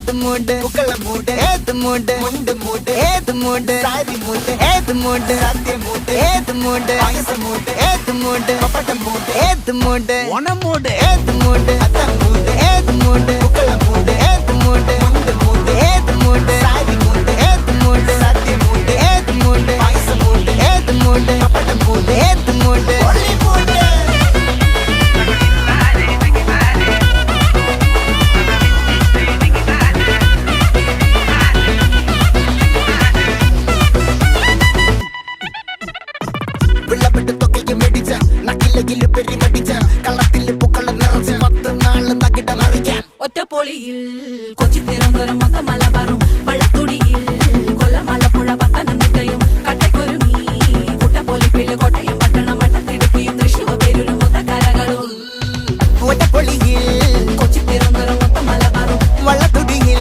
ഏത് മൂട് പുക്കള മൂട് ഏത് മൂട് മുണ്ട് മൂട് ഏത് മൂട് സാരി മൂട് ഏത് മൂട് സദ്യ മൂട് ഏത് മൂട് പായസ മൂട് ഏത് മൂട് പപ്പടം മൂട് ഏത് മൂട് ഓണം മൂട് ഏത് മൂട് അത്തം മൂട് ഏത് മൂട് പുക്കള മൂട് ഏത് മൂട് മുണ്ട് മൂട് ഏത് മൂട് സാരി മൂട് ഏത് മൂട് സദ്യ മൂട് ഏത് മൂട് പായസ മൂട് ഏത് മൂട് പപ്പടം മൂട് ഏത് മൂട് ഒളി മൂട് വെള്ളപ്പെട്ട് തൊക്കയ്ക്ക് മെടിച്ച നക്കിലെങ്കില് പെരുമടിച്ച കള്ളത്തില് പൂക്കള നിറച്ച് 10 നാള് തകിട മറിക്കാൻ ഒറ്റപ്പൊളിയിൽ കൊച്ചി തിരുവനന്തപുരം മൊത്തം മലബാറും